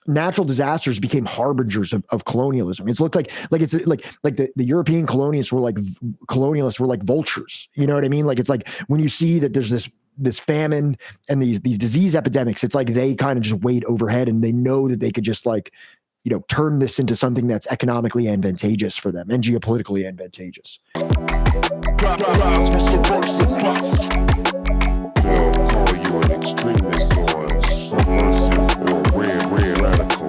natural disasters became harbingers of colonialism. It's looked like the European colonialists were like vultures. You know what I mean? Like, it's like when you see that there's this famine and these disease epidemics, it's like they kind of just wait overhead and they know that they could just like, turn this into something that's economically advantageous for them and geopolitically advantageous. They'll call you an extremist or subversive or red radical.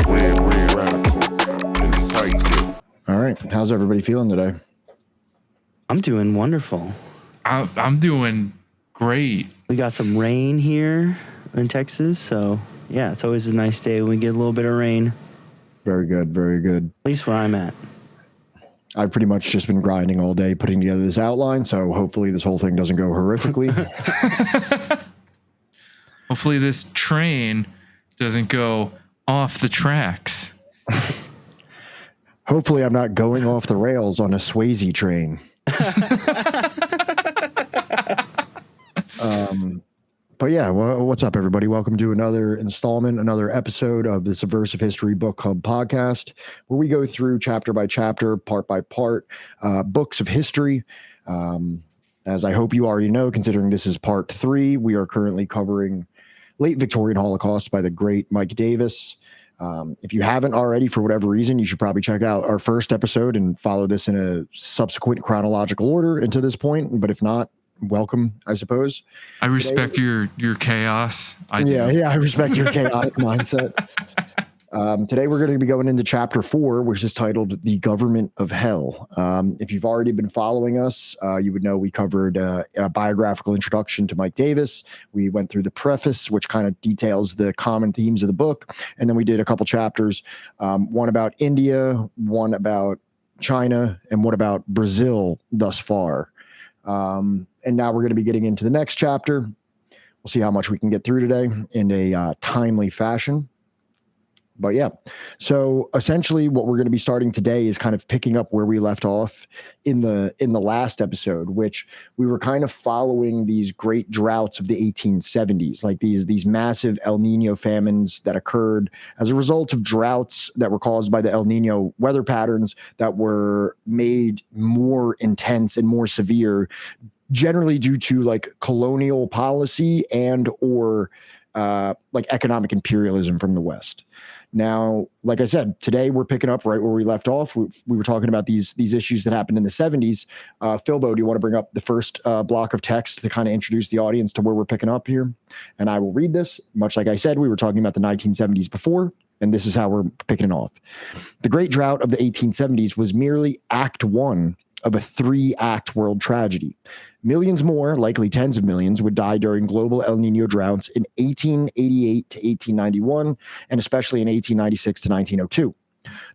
Red radical and fight them. All right. How's everybody feeling today? I'm doing wonderful. I'm doing great. We got some rain here in Texas, so yeah, it's always a nice day when we get a little bit of rain. Very good. Very good. At least where I'm at. I've pretty much just been grinding all day putting together this outline, so hopefully this whole thing doesn't go horrifically. Hopefully this train doesn't go off the tracks. Hopefully I'm not going off the rails on a Swayze train. But yeah, what's up, everybody? Welcome to another installment, another episode of the Subversive History Book Club podcast, where we go through chapter by chapter, part by part, books of history. As I hope you already know, considering this is part 3, we are currently covering Late Victorian Holocausts by the great Mike Davis. If you haven't already, for whatever reason, you should probably check out our first episode and follow this in a subsequent chronological order into this point. But if not, welcome, I suppose. I respect your chaos. I respect your chaotic mindset. Today we're going to be going into chapter 4, which is titled The Government of Hell. If you've already been following us, you would know we covered a biographical introduction to Mike Davis. We went through the preface, which kind of details the common themes of the book. And then we did a couple chapters, one about India, one about China, and one about Brazil thus far. And now we're going to be getting into the next chapter. We'll see how much we can get through today in a timely fashion. But yeah, so essentially what we're going to be starting today is kind of picking up where we left off in the last episode, which we were kind of following these great droughts of the 1870s, like these massive El Nino famines that occurred as a result of droughts that were caused by the El Nino weather patterns that were made more intense and more severe, generally due to like colonial policy and or like economic imperialism from the West. Now, like I said, today we're picking up right where we left off. We were talking about these issues that happened in the 70s. Philbo, do you want to bring up the first block of text to kind of introduce the audience to where we're picking up here? And I will read this. Much like I said, we were talking about the 1970s before, and this is how we're picking it off. The Great Drought of the 1870s was merely Act 1 of a 3-act world tragedy. Millions more, likely tens of millions, would die during global El Nino droughts in 1888 to 1891, and especially in 1896 to 1902.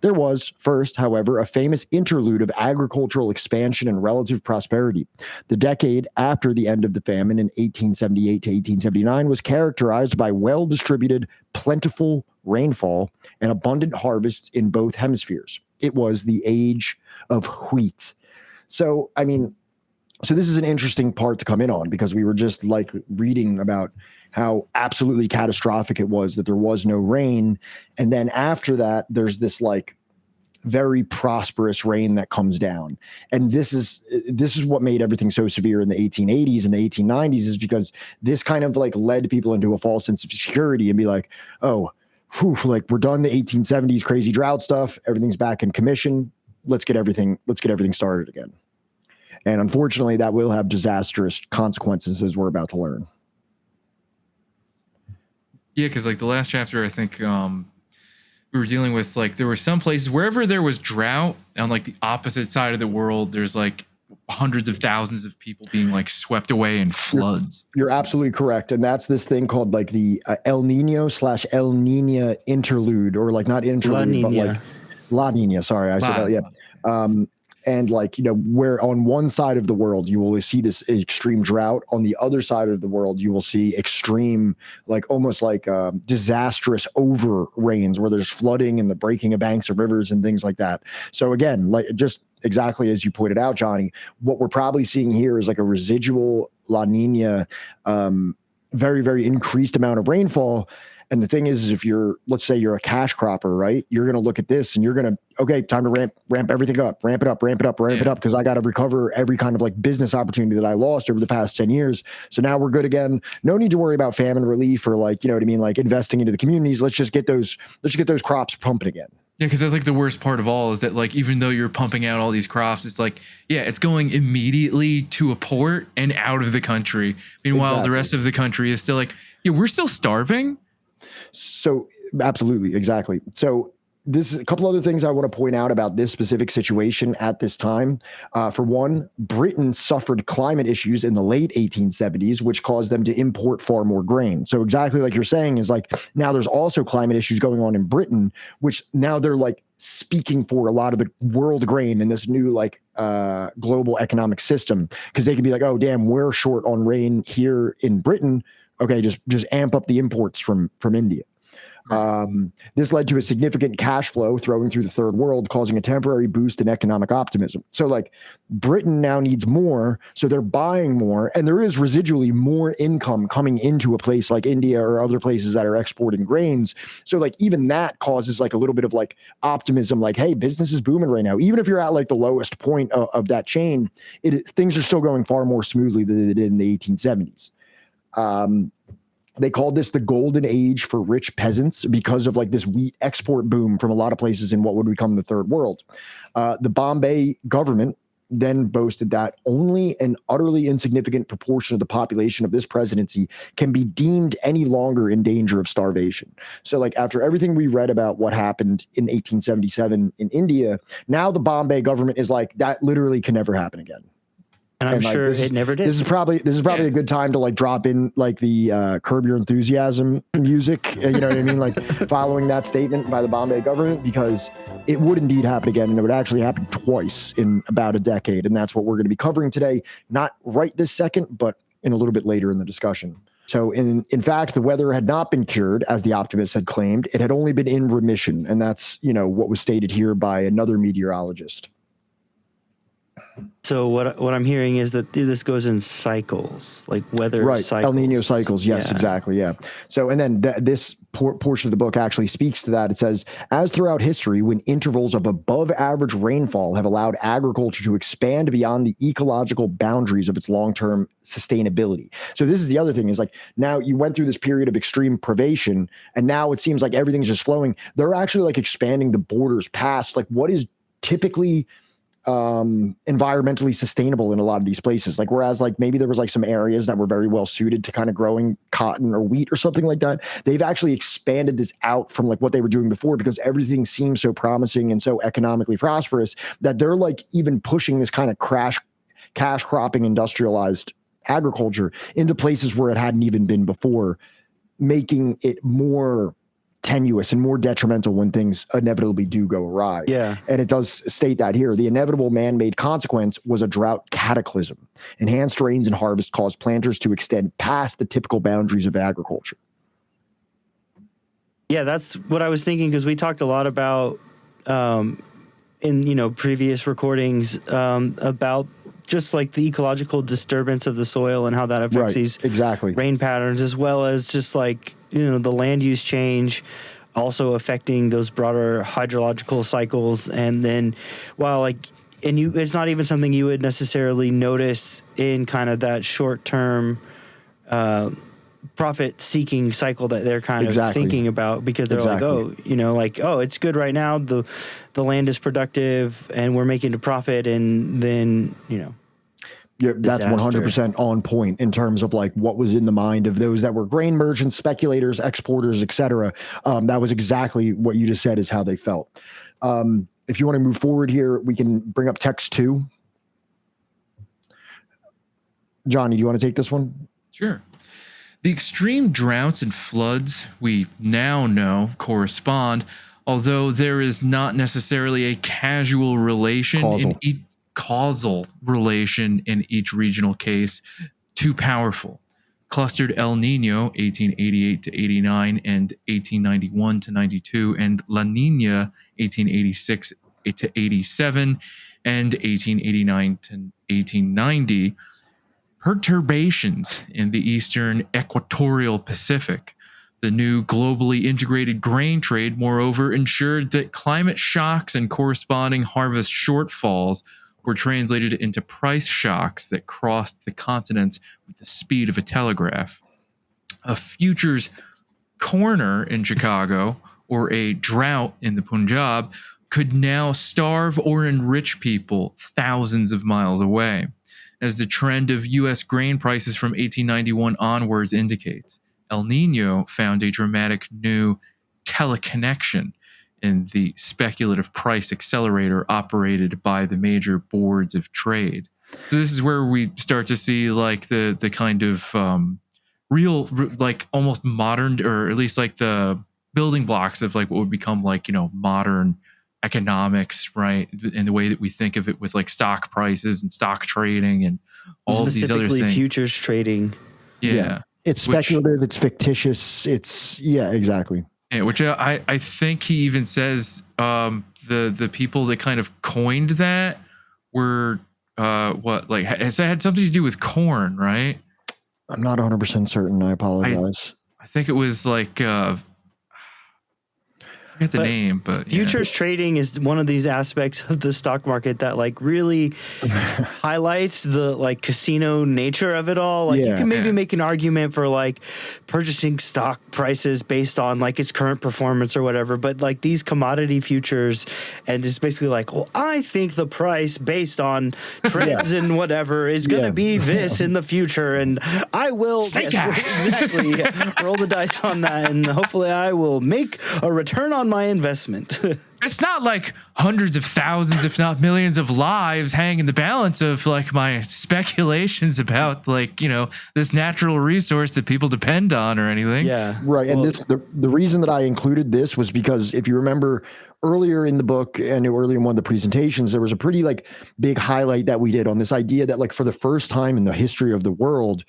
There was, first, however, a famous interlude of agricultural expansion and relative prosperity. The decade after the end of the famine in 1878 to 1879 was characterized by well-distributed, plentiful rainfall and abundant harvests in both hemispheres. It was the age of wheat. So, I mean, so this is an interesting part to come in on because we were just like reading about how absolutely catastrophic it was that there was no rain. And then after that, there's this like very prosperous rain that comes down. And this is what made everything so severe in the 1880s and the 1890s is because this kind of like led people into a false sense of security and be like, oh, like we're done the 1870s crazy drought stuff. Everything's back in commission. Let's get everything started again. And unfortunately, that will have disastrous consequences as we're about to learn. Yeah, because like the last chapter, I think we were dealing with like there were some places wherever there was drought on like the opposite side of the world, there's like hundreds of thousands of people being like swept away in floods. You're absolutely correct. And that's this thing called like the El Nino / El Nina interlude, or like not interlude, but like La Nina. Sorry, I said that. Yeah. And like, you know, where on one side of the world, you will see this extreme drought. On the other side of the world, you will see extreme, like almost like disastrous over rains where there's flooding and the breaking of banks of rivers and things like that. So again, like just exactly as you pointed out, Johnny, what we're probably seeing here is like a residual La Nina very, very increased amount of rainfall. And the thing is if let's say you're a cash cropper, right? You're going to look at this and you're going to, okay, time to ramp everything up, ramp it up. Cause I got to recover every kind of like business opportunity that I lost over the past 10 years. So now we're good again. No need to worry about famine relief or like, you know what I mean? Like investing into the communities. Let's just get those crops pumping again. Yeah, because that's like the worst part of all is that like even though you're pumping out all these crops, it's like, yeah, it's going immediately to a port and out of the country. Meanwhile, the rest of the country is still like, yeah, we're still starving. So absolutely, exactly. So this is a couple other things I want to point out about this specific situation at this time. For one, Britain suffered climate issues in the late 1870s, which caused them to import far more grain. So exactly like you're saying is like now there's also climate issues going on in Britain, which now they're like speaking for a lot of the world grain in this new like global economic system, because they can be like, oh, damn, we're short on rain here in Britain. Okay, just amp up the imports from India. This led to a significant cash flow throwing through the third world, causing a temporary boost in economic optimism. So like Britain now needs more, so they're buying more, and there is residually more income coming into a place like India or other places that are exporting grains. So like even that causes like a little bit of like optimism, like, hey, business is booming right now. Even if you're at like the lowest point of that chain, things are still going far more smoothly than they did in the 1870s. They called this the golden age for rich peasants because of like this wheat export boom from a lot of places in what would become the third world. The Bombay government then boasted that only an utterly insignificant proportion of the population of this presidency can be deemed any longer in danger of starvation. So like after everything we read about what happened in 1877 in India, now the Bombay government is like, that literally can never happen again. And I'm sure it never did. This is probably a good time to like drop in like the Curb Your Enthusiasm music. You know what I mean? Like following that statement by the Bombay government, because it would indeed happen again, and it would actually happen twice in about a decade. And that's what we're going to be covering today. Not right this second, but in a little bit later in the discussion. So in fact, the weather had not been cured, as the optimists had claimed. It had only been in remission. And that's, you know, what was stated here by another meteorologist. So what I'm hearing is that this goes in cycles, like weather cycles. El Nino cycles. Yes, exactly. Yeah. So, and then this portion of the book actually speaks to that. It says, as throughout history, when intervals of above average rainfall have allowed agriculture to expand beyond the ecological boundaries of its long-term sustainability. So this is the other thing is like, now you went through this period of extreme privation, and now it seems like everything's just flowing. They're actually like expanding the borders past like what is typically environmentally sustainable in a lot of these places. Like, whereas like maybe there was like some areas that were very well suited to kind of growing cotton or wheat or something like that. They've actually expanded this out from like what they were doing before, because everything seems so promising and so economically prosperous that they're like even pushing this kind of cash cropping industrialized agriculture into places where it hadn't even been before, making it more tenuous and more detrimental when things inevitably do go awry. Yeah. And it does state that here. The inevitable man-made consequence was a drought cataclysm. Enhanced rains and harvest caused planters to extend past the typical boundaries of agriculture. Yeah, that's what I was thinking, because we talked a lot about in previous recordings about just like the ecological disturbance of the soil and how that affects these rain patterns, as well as just like the land use change also affecting those broader hydrological cycles. And then it's not even something you would necessarily notice in kind of that short-term profit-seeking cycle that they're kind of thinking about, because they're like, it's good right now. The land is productive and we're making a profit, and then that's 100% on point in terms of like what was in the mind of those that were grain merchants, speculators, exporters, etc. That was exactly what you just said is how they felt. If you want to move forward here, we can bring up text 2. Johnny, do you want to take this one? Sure. The extreme droughts and floods we now know correspond, although there is not necessarily a causal relation in each regional case, too powerful. Clustered El Nino 1888 to 89 and 1891 to 92, and La Nina 1886 to 87 and 1889 to 1890 perturbations in the eastern equatorial Pacific. The new globally integrated grain trade, moreover, ensured that climate shocks and corresponding harvest shortfalls were translated into price shocks that crossed the continents with the speed of a telegraph. A futures corner in Chicago or a drought in the Punjab could now starve or enrich people thousands of miles away, as the trend of U.S. grain prices from 1891 onwards indicates. El Nino found a dramatic new teleconnection in the speculative price accelerator operated by the major boards of trade. So this is where we start to see like the kind of real, like almost modern, or at least like the building blocks of like what would become like, you know, modern economics, right? In the way that we think of it with like stock prices and stock trading and all of these other things. Futures trading. Yeah. It's speculative, it's fictitious, exactly. Yeah, which I think he even says the people that kind of coined that were it had something to do with corn, right? I'm not 100% certain. I apologize. I think it was like I forget the name, but futures trading is one of these aspects of the stock market that like really highlights the like casino nature of it all. Like you can maybe make an argument for like purchasing stock prices based on like its current performance or whatever, but like these commodity futures, and it's basically like, well, I think the price based on trends and whatever is going to be this in the future, and I will exactly roll the dice on that, and hopefully I will make a return on my investment. It's not like hundreds of thousands, if not millions of lives hang in the balance of like my speculations about like, you know, this natural resource that people depend on or anything. Yeah. Right. And the reason that I included this was because if you remember earlier in the book and earlier in one of the presentations, there was a pretty like big highlight that we did on this idea that like for the first time in the history of the world,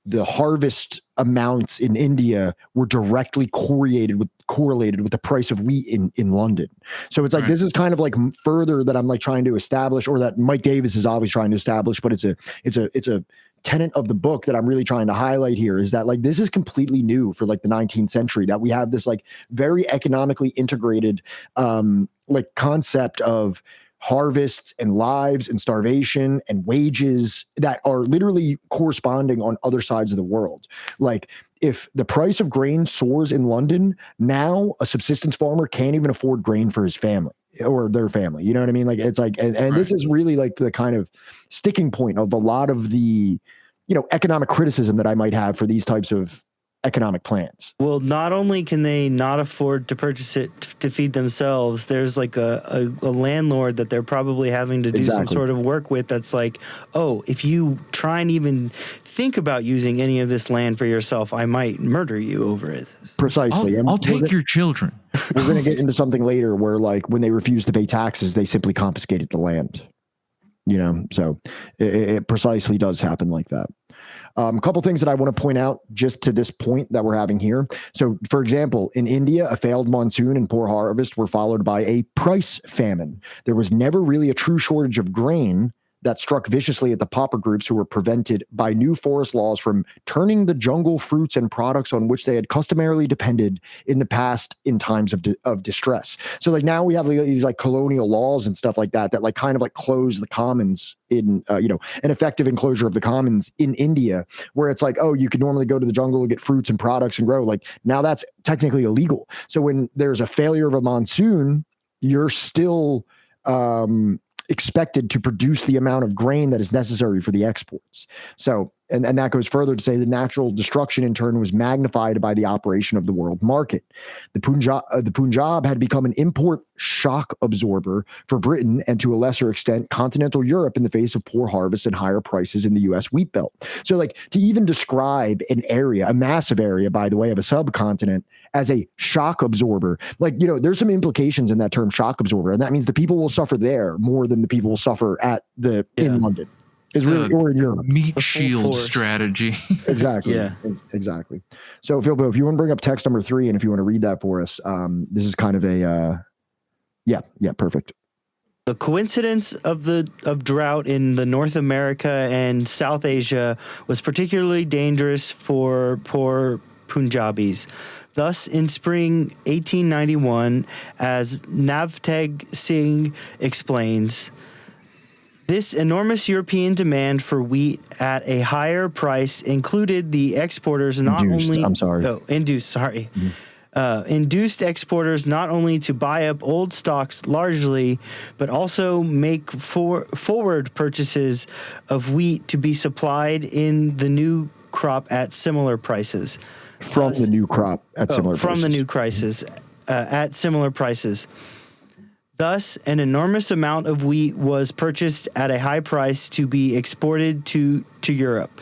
the harvest amounts in India were directly correlated with the price of wheat in London. So it's like, this is kind of like further that I'm like trying to establish, or that Mike Davis is always trying to establish, but it's a tenet of the book that I'm really trying to highlight here, is that like, this is completely new for like the 19th century, that we have this like very economically integrated like concept of harvests and lives and starvation and wages that are literally corresponding on other sides of the world. Like if the price of grain soars in London, now a subsistence farmer can't even afford grain for his family or their family. You know what I mean? Like it's like, and this is really like the kind of sticking point of a lot of the, you know, economic criticism that I might have for these types of economic plans. Well, not only can they not afford to purchase it to feed themselves, there's like a landlord that they're probably having to do some sort of work with that's like, oh, if you try and even think about using any of this land for yourself, I might murder you over it. Precisely. I'll take your children. We're going to get into something later where like when they refuse to pay taxes, they simply confiscated the land. You know, so it precisely does happen like that. A couple things that I want to point out just to this point that we're having here. So, for example, in India, a failed monsoon and poor harvest were followed by a price famine. There was never really a true shortage of grain that struck viciously at the pauper groups who were prevented by new forest laws from turning the jungle fruits and products on which they had customarily depended in the past in times of distress. So like now we have these like colonial laws and stuff like that like kind of like close the commons in, you know, an effective enclosure of the commons in India, where it's like, oh, you could normally go to the jungle and get fruits and products and grow. Like now that's technically illegal. So when there's a failure of a monsoon, you're still, expected to produce the amount of grain that is necessary for the exports. So, and that goes further to say the natural destruction in turn was magnified by the operation of the world market. The Punjab had become an import shock absorber for Britain and to a lesser extent, continental Europe in the face of poor harvests and higher prices in the US wheat belt. So like to even describe an area, a massive area, by the way, of a subcontinent as a shock absorber, like, you know, there's some implications in that term shock absorber. And that means the people will suffer there more than the people will suffer in London. Is really, or in Europe. Meat shield strategy. Exactly. Yeah. Exactly. So, Phil, if you want to bring up text number 3, and if you want to read that for us, this is kind of a, perfect. The coincidence of drought in the North America and South Asia was particularly dangerous for poor Punjabis. Thus, in spring 1891, as Navteg Singh explains, this enormous European demand for wheat at a higher price included the exporters not only induced exporters not only to buy up old stocks largely, but also make forward purchases of wheat to be supplied in the new crop at similar prices. From the new crop at similar prices. From the new prices at similar prices. Thus, an enormous amount of wheat was purchased at a high price to be exported to Europe,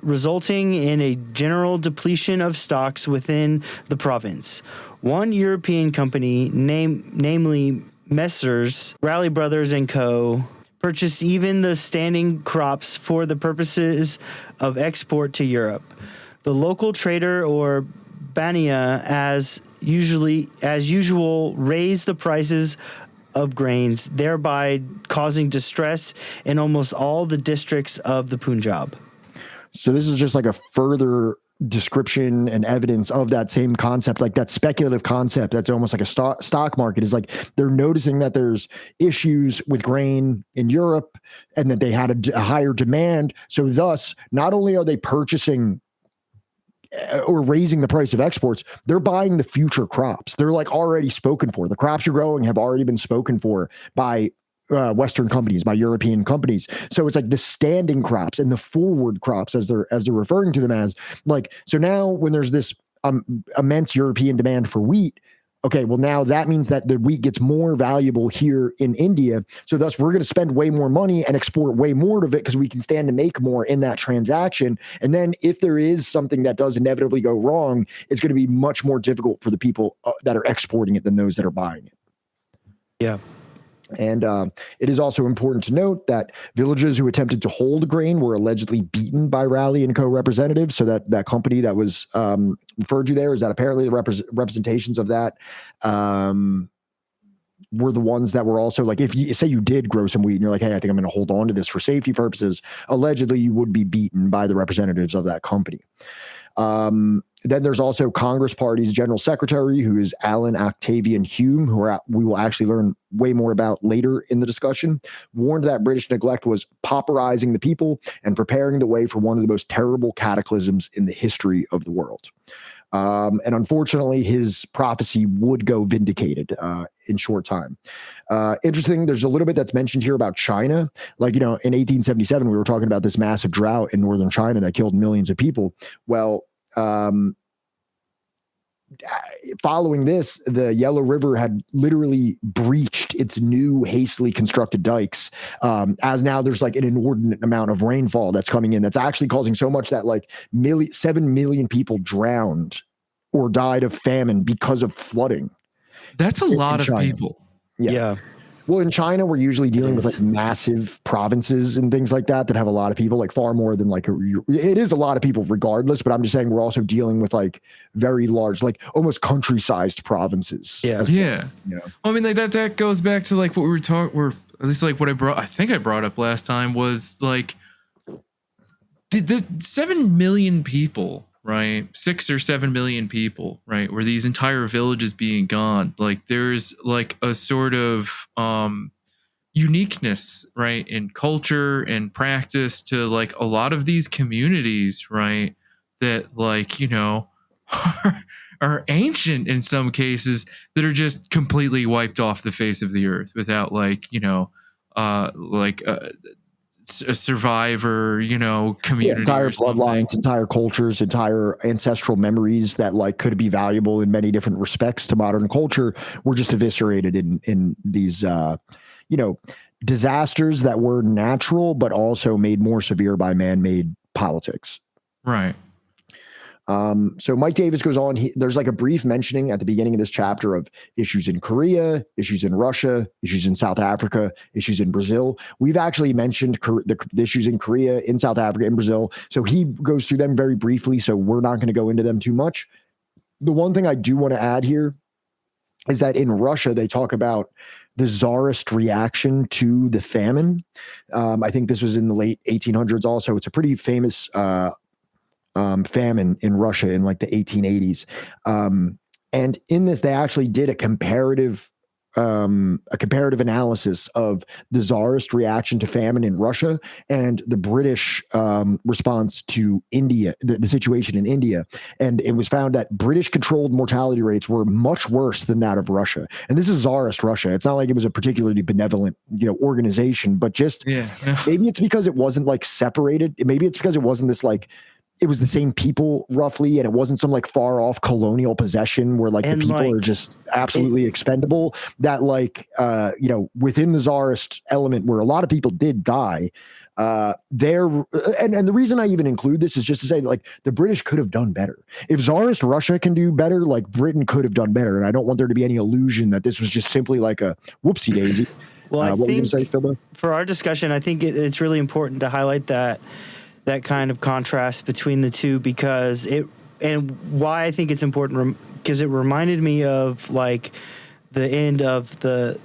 resulting in a general depletion of stocks within the province. One European company, namely Messrs. Raleigh Brothers & Co., purchased even the standing crops for the purposes of export to Europe. The local trader or bania, as usual, raised the prices of grains, thereby causing distress in almost all the districts of the Punjab. So this is just like a further description and evidence of that same concept, like that speculative concept that's almost like a stock market. Is like they're noticing that there's issues with grain in Europe and that they had a higher demand. So thus, not only are they purchasing or raising the price of exports, they're buying the future crops. They're like already spoken for. The crops you're growing have already been spoken for by Western companies, by European companies. So it's like the standing crops and the forward crops, as they're referring to them as. Like, so now when there's this immense European demand for wheat, okay, well now that means that the wheat gets more valuable here in India. So thus we're going to spend way more money and export way more of it because we can stand to make more in that transaction. And then if there is something that does inevitably go wrong, it's going to be much more difficult for the people that are exporting it than those that are buying it. Yeah. And it is also important to note that villages who attempted to hold grain were allegedly beaten by Raleigh and Co. representatives. So that company that was referred to there is that apparently the representations of that were the ones that were also like, if you say you did grow some wheat and you're like, hey, I think I'm going to hold on to this for safety purposes, allegedly you would be beaten by the representatives of that company. Then there's also Congress Party's General Secretary, who is Alan Octavian Hume, who we will actually learn way more about later in the discussion, warned that British neglect was pauperizing the people and preparing the way for one of the most terrible cataclysms in the history of the world. And unfortunately, his prophecy would go vindicated in short time. Interesting, there's a little bit that's mentioned here about China. Like, in 1877, we were talking about this massive drought in northern China that killed millions of people. Well, following this, the Yellow River had literally breached its new hastily constructed dikes, as now there's like an inordinate amount of rainfall that's coming in that's actually causing so much that like 7 million people drowned or died of famine because of flooding. That's a lot of people. Yeah. Well, in China, we're usually dealing with like massive provinces and things like that have a lot of people, like far more than like it is a lot of people regardless. But I'm just saying we're also dealing with like very large, like almost country-sized provinces. Yeah. Yeah. Well, I mean, like that goes back to like what we were talking, or at least like what I think I brought up last time was like the 7 million people, right? 6 or 7 million people, right? Where these entire villages being gone. Like there's like a sort of uniqueness, right, in culture and practice to like a lot of these communities, right? That like, are ancient in some cases that are just completely wiped off the face of the earth without like, a survivor, community, entire bloodlines, entire cultures, entire ancestral memories that like could be valuable in many different respects to modern culture were just eviscerated in these disasters that were natural but also made more severe by man-made politics. Right. So Mike Davis goes on. There's like a brief mentioning at the beginning of this chapter of issues in Korea, issues in Russia, issues in South Africa, issues in Brazil. We've actually mentioned the issues in Korea, in South Africa, in Brazil. So he goes through them very briefly. So we're not going to go into them too much. The one thing I do want to add here is that in Russia, they talk about the czarist reaction to the famine. I think this was in the late 1800s also. It's a pretty famous famine in Russia in like the 1880s. And in this, they actually did a comparative analysis of the czarist reaction to famine in Russia and the British response to India, the situation in India. And it was found that British controlled mortality rates were much worse than that of Russia. And this is czarist Russia. It's not like it was a particularly benevolent, organization, but just maybe it's because it wasn't like separated. Maybe it's because it wasn't this like, it was the same people roughly, and it wasn't some like far off colonial possession where like the people are just absolutely expendable, that like, within the czarist element where a lot of people did die, and the reason I even include this is just to say like the British could have done better. If czarist Russia can do better, like Britain could have done better. And I don't want there to be any illusion that this was just simply like a whoopsie daisy. Well, I what think were you gonna say, Philbo? For our discussion, I think it's really important to highlight that kind of contrast between the two, because and why I think it's important, because it reminded me of like the end of the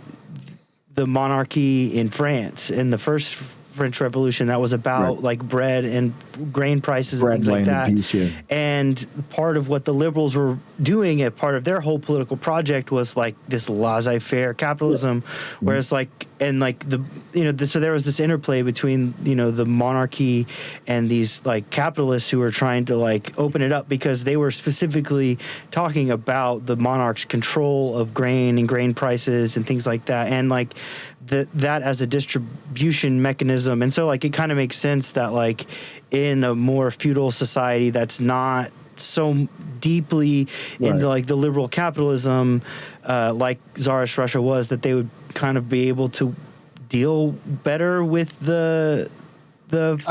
monarchy in France in the first French Revolution. That was about like bread and grain prices and things like that. And part of what the liberals were doing, a part of their whole political project was like this laissez-faire capitalism, whereas like, and like so there was this interplay between, the monarchy and these like capitalists who were trying to like open it up, because they were specifically talking about the monarch's control of grain and grain prices and things like that. And like that as a distribution mechanism. And so like, it kind of makes sense that like in a more feudal society that's not so deeply into like the liberal capitalism, like Tsarist Russia was, that they would kind of be able to deal better with the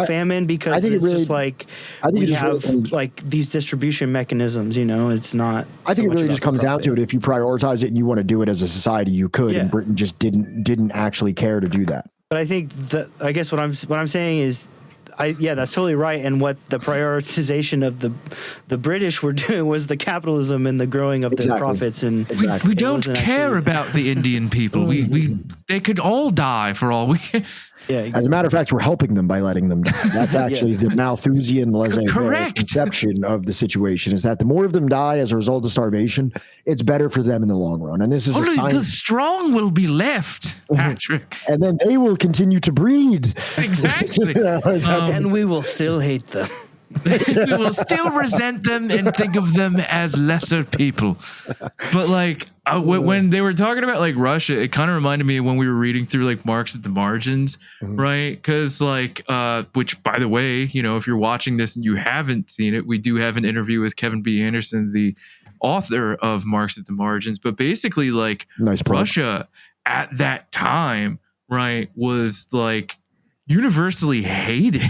famine, because I think it's really, just like we have really, like these distribution mechanisms, it's not. I think it really just comes down to it. If you prioritize it and you want to do it as a society, you could, and Britain just didn't actually care to do that. But I think I guess what I'm saying is, that's totally right. And what the prioritization of the British were doing was the capitalism and the growing of their profits. And we don't care about the Indian people. They could all die for all we. As a matter of fact, we're helping them by letting them die. That's actually the Malthusian laissez-faire conception of the situation, is that the more of them die as a result of starvation, it's better for them in the long run. And this is only the strong will be left, Patrick. And then they will continue to breed. Exactly. And we will still hate them. We will still resent them and think of them as lesser people. But like when they were talking about like Russia, it kind of reminded me of when we were reading through like Marx at the Margins, right? Because like, which by the way, if you're watching this and you haven't seen it, we do have an interview with Kevin B. Anderson, the author of Marx at the Margins. But basically, like Russia at that time, right, was like universally hated.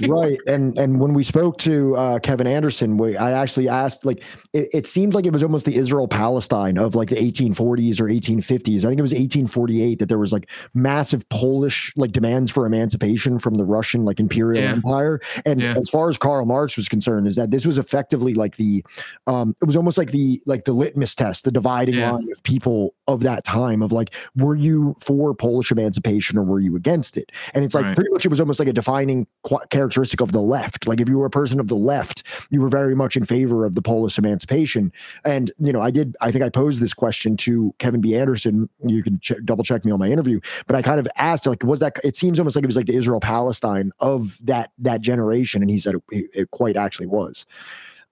Right. And when we spoke to Kevin Anderson, I actually asked, like, it seemed like it was almost the Israel-Palestine of like the 1840s or 1850s. I think it was 1848 that there was like massive Polish like demands for emancipation from the Russian like imperial empire. And as far as Karl Marx was concerned, is that this was effectively like it was almost like the litmus test, the dividing line of people of that time of like, were you for Polish emancipation or were you against it? And it's like pretty much it was almost like a defining characteristic of the left. Like if you were a person of the left, you were very much in favor of the Polish emancipation. And, I think I posed this question to Kevin B. Anderson. You can double check me on my interview, but I kind of asked, like, was that, it seems almost like it was like the Israel-Palestine of that generation. And he said it quite actually was.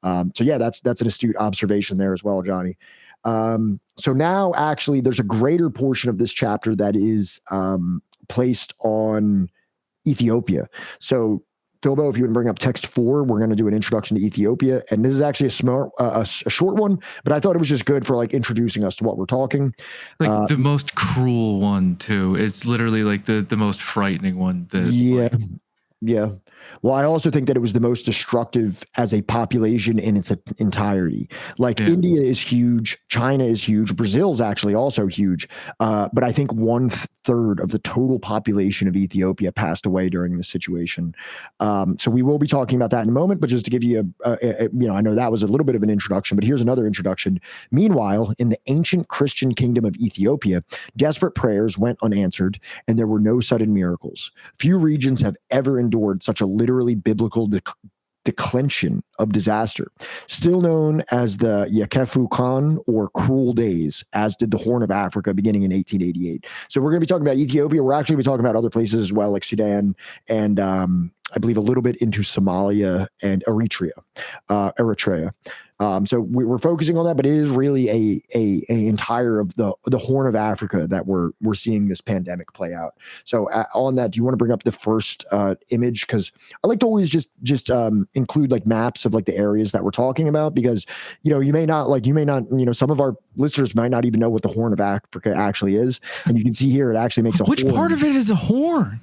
So yeah, that's an astute observation there as well, Johnny. So now actually there's a greater portion of this chapter that is placed on Ethiopia. So Philbo, if you would bring up text 4, we're going to do an introduction to Ethiopia. And this is actually a short one, but I thought it was just good for like introducing us to what we're talking. Like the most cruel one too. It's literally like the most frightening one. Yeah. Well, I also think that it was the most destructive as a population in its entirety. Like India is huge, China is huge, Brazil's actually also huge. But I think 1/3 of the total population of Ethiopia passed away during this situation. So we will be talking about that in a moment. But just to give you I know that was a little bit of an introduction, but here's another introduction. Meanwhile, in the ancient Christian kingdom of Ethiopia, desperate prayers went unanswered, and there were no sudden miracles. Few regions have ever endured such a literally biblical declension of disaster, still known as the Yakefu Khan or Cruel Days, as did the Horn of Africa beginning in 1888. So we're going to be talking about Ethiopia. We're actually going to be talking about other places as well, like Sudan and I believe a little bit into Somalia and Eritrea. So we're focusing on that, but it is really a entire of the Horn of Africa that we're seeing this pandemic play out. So on that, do you want to bring up the first image? Because I like to always just include like maps of like the areas that we're talking about, because you may not some of our listeners might not even know what the Horn of Africa actually is, and you can see here it actually makes a which horn. Part of it is a horn?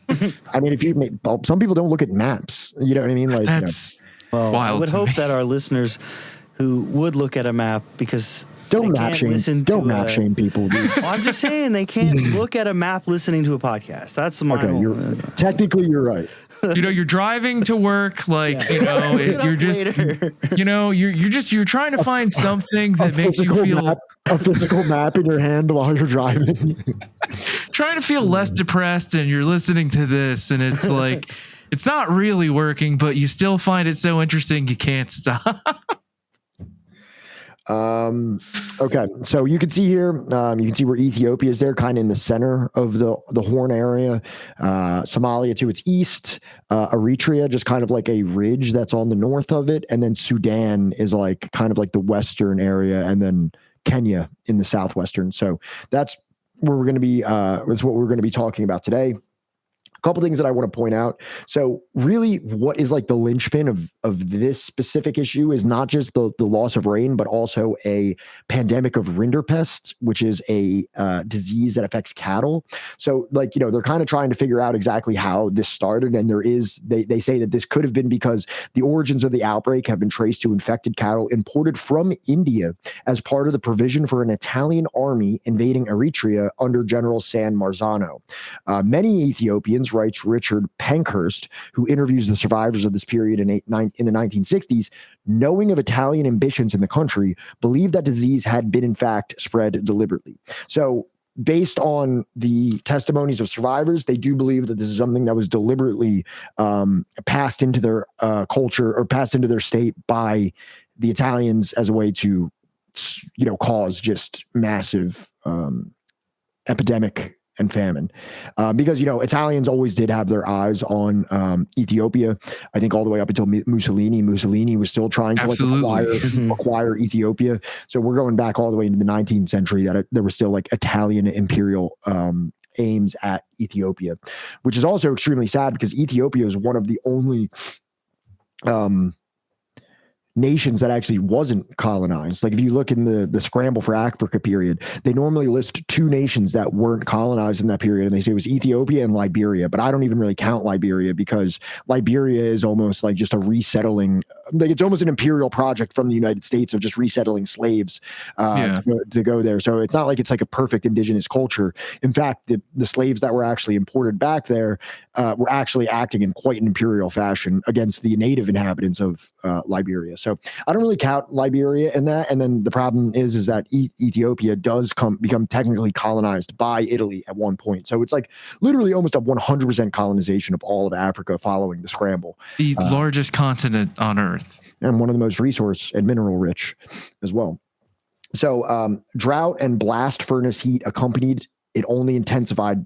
I mean, some people don't look at maps, you know what I mean? Like that's well, wild. I would hope that our listeners who would look at a map, because don't map shame people, dude. Well, I'm just saying they can't look at a map listening to a podcast. That's my technically you're right. You're driving to work, like you're just you're trying to find something that makes you feel a physical map in your hand while you're driving. Trying to feel less depressed, and you're listening to this, and it's like it's not really working, but you still find it so interesting you can't stop. Okay, so you can see here, you can see where Ethiopia is there, kind of in the center of the Horn area. Somalia to its east, Eritrea just kind of like a ridge that's on the north of it, and then Sudan is like kind of like the western area, and then Kenya in the southwestern. So that's where we're going to be. That's what we're going to be talking about today. Couple things that I want to point out. So really what is like the linchpin of this specific issue is not just the loss of rain, but also a pandemic of rinderpest, which is a disease that affects cattle. So like, they're kind of trying to figure out exactly how this started. And they say that this could have been because the origins of the outbreak have been traced to infected cattle imported from India as part of the provision for an Italian army invading Eritrea under General San Marzano. Many Ethiopians, writes Richard Pankhurst, who interviews the survivors of this period in the 1960s, knowing of Italian ambitions in the country, believed that disease had been in fact spread deliberately. So based on the testimonies of survivors, they do believe that this is something that was deliberately passed into their culture or passed into their state by the Italians as a way to, cause just massive epidemic and famine, because Italians always did have their eyes on Ethiopia. I think all the way up until Mussolini. Mussolini was still trying to acquire Ethiopia. So we're going back all the way into the 19th century that there was still like Italian imperial aims at Ethiopia, which is also extremely sad because Ethiopia is one of the only nations that actually wasn't colonized. Like if you look in the scramble for Africa period, they normally list two nations that weren't colonized in that period, and they say it was Ethiopia and Liberia. But I don't even really count Liberia because Liberia is almost like just a resettling. Like it's almost an imperial project from the United States of just resettling slaves to go there. So it's not like it's like a perfect indigenous culture. In fact, the slaves that were actually imported back there were actually acting in quite an imperial fashion against the native inhabitants of Liberia. So I don't really count Liberia in that. And then the problem is that Ethiopia does become technically colonized by Italy at one point. So it's like literally almost a 100% colonization of all of Africa following the scramble. The largest continent on Earth. And one of the most resource and mineral rich as well. So drought and blast furnace heat accompanied it only intensified.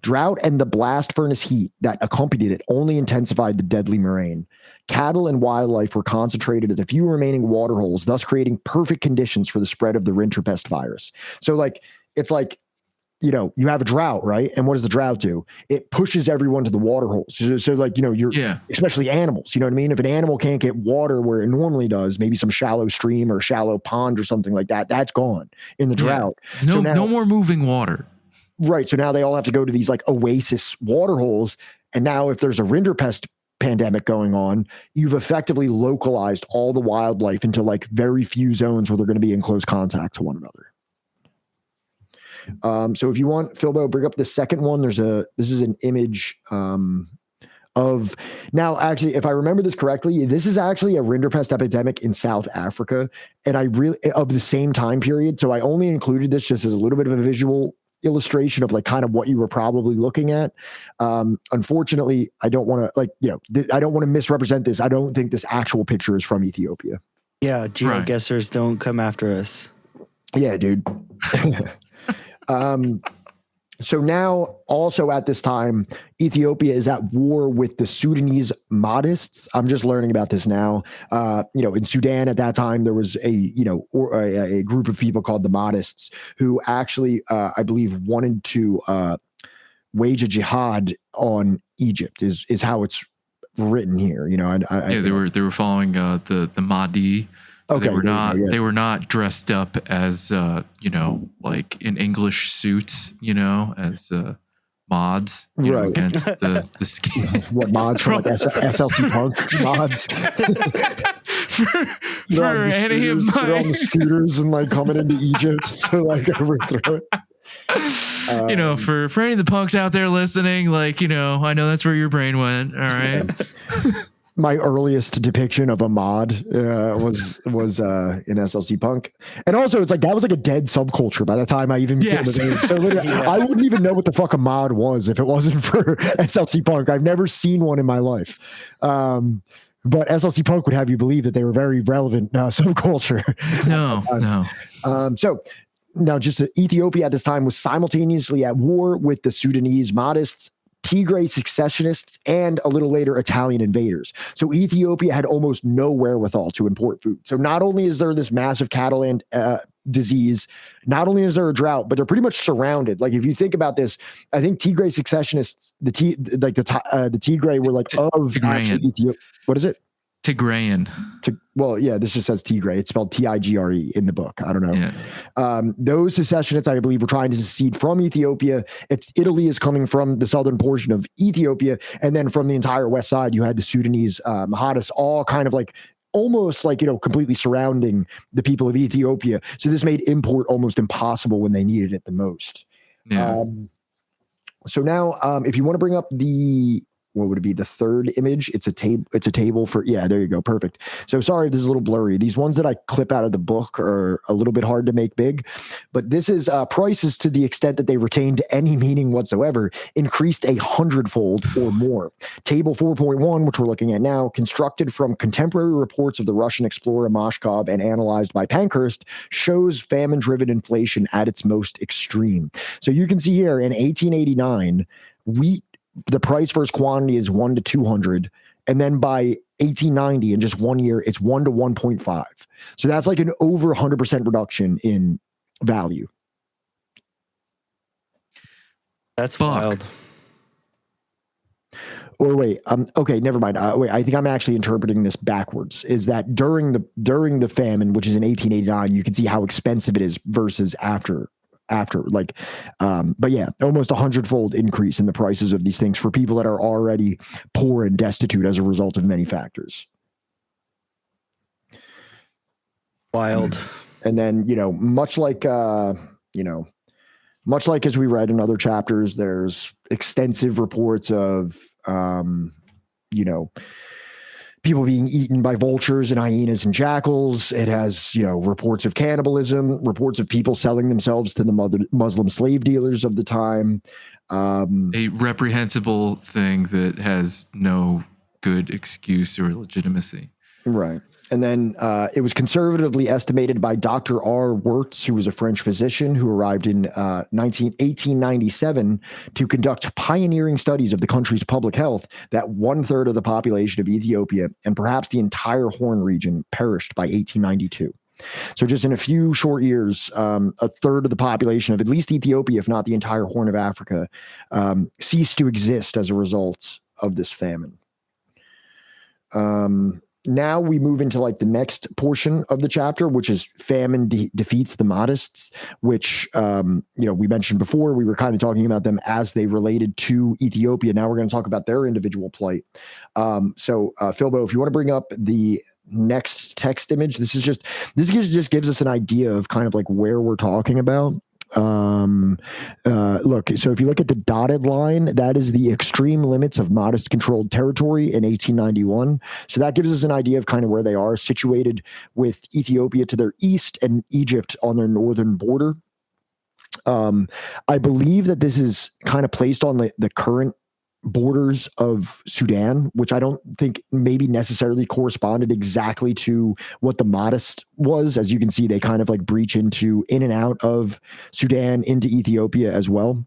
Drought and the blast furnace heat that accompanied it only intensified the deadly moraine. Cattle and wildlife were concentrated at the few remaining water holes, thus creating perfect conditions for the spread of the rinderpest virus. So like, it's like, you have a drought, right? And what does the drought do? It pushes everyone to the water holes. So like, especially animals, you know what I mean? If an animal can't get water where it normally does, maybe some shallow stream or shallow pond or something like that, that's gone in the drought. No more moving water. Right. So now they all have to go to these like oasis water holes. And now if there's a rinderpest pandemic going on, you've effectively localized all the wildlife into like very few zones where they're going to be in close contact to one another. So if you want, Philbo, bring up the second one. This is an image of, now actually, if I remember this correctly, this is actually a rinderpest epidemic in South Africa, and of the same time period. So I only included this just as a little bit of a visual illustration of like kind of what you were probably looking at. Unfortunately, I don't want to I don't want to misrepresent this. I don't think this actual picture is from Ethiopia. Yeah, geoguessers don't come after us. Yeah, dude. So now, also at this time, Ethiopia is at war with the Sudanese Modists. I'm just learning about this now. In Sudan at that time, there was a group of people called the Modists who actually, I believe, wanted to wage a jihad on Egypt. Is how it's written here. They were following the Mahdi. So okay, they were not dressed up as like in English suits, as mods, right, against the scheme. What mods from like SLC Punk mods? for any of my, they're on the scooters and like coming into Egypt to like overthrow it. For any of the punks out there listening, like, I know that's where your brain went. All right. My earliest depiction of a mod was in SLC Punk, and also it's like that was like a dead subculture by the time I even became of age. So literally, I wouldn't even know what the fuck a mod was if it wasn't for SLC Punk. I've never seen one in my life, but SLC Punk would have you believe that they were very relevant subculture. No. So. Now, just Ethiopia at this time was simultaneously at war with the Sudanese Modists, Tigray secessionists, and a little later Italian invaders. So Ethiopia had almost no wherewithal to import food. So not only is there this massive cattle and disease, not only is there a drought, but they're pretty much surrounded. Like if you think about this, I think Tigray secessionists, the Tigray were like of actually Ethiopia. What is it? Tigrayan. This just says Tigray. It's spelled Tigre in the book. I don't know. Yeah. Those secessionists, I believe, were trying to secede from Ethiopia. Italy is coming from the southern portion of Ethiopia, and then from the entire west side, you had the Sudanese Mahdists, all kind of like almost like completely surrounding the people of Ethiopia. So this made import almost impossible when they needed it the most. Yeah. So now, if you want to bring up what would it be? The third image. It's a table for, there you go. Perfect. So sorry, this is a little blurry. These ones that I clip out of the book are a little bit hard to make big, but this is prices to the extent that they retained any meaning whatsoever, increased 100-fold or more. Table 4.1, which we're looking at now, constructed from contemporary reports of the Russian explorer Mashkov and analyzed by Pankhurst, shows famine-driven inflation at its most extreme. So you can see here in 1889, wheat, the price versus quantity is 1 to 200. And then by 1890, in just 1 year, it's 1 to 1.5. So that's like an over 100% reduction in value. That's wild. Or wait, okay, never mind. Wait, I think I'm actually interpreting this backwards. Is that during the famine, which is in 1889, you can see how expensive it is versus after but yeah, almost 100-fold increase in the prices of these things for people that are already poor and destitute as a result of many factors. Wild. And then, much like as we read in other chapters, there's extensive reports of, people being eaten by vultures and hyenas and jackals. It has, reports of cannibalism, reports of people selling themselves to the Muslim slave dealers of the time. A reprehensible thing that has no good excuse or legitimacy. Right. And then it was conservatively estimated by Dr. R. Wirtz, who was a French physician who arrived in 1897 to conduct pioneering studies of the country's public health, that 1/3 of the population of Ethiopia and perhaps the entire Horn region perished by 1892. So just in a few short years, 1/3 of the population of at least Ethiopia, if not the entire Horn of Africa, ceased to exist as a result of this famine. now we move into like the next portion of the chapter, which is famine defeats the Modists, which, we mentioned before. We were kind of talking about them as they related to Ethiopia. Now we're going to talk about their individual plight. So Philbo, if you want to bring up the next text image, this just gives us an idea of kind of like where we're talking about. Look, so if you look at the dotted line, that is the extreme limits of Modist controlled territory in 1891. So that gives us an idea of kind of where they are situated, with Ethiopia to their east and Egypt on their northern border. I believe that this is kind of placed on the current borders of Sudan, which I don't think maybe necessarily corresponded exactly to what the Modist was. As you can see, they kind of like breach in and out of Sudan into Ethiopia as well.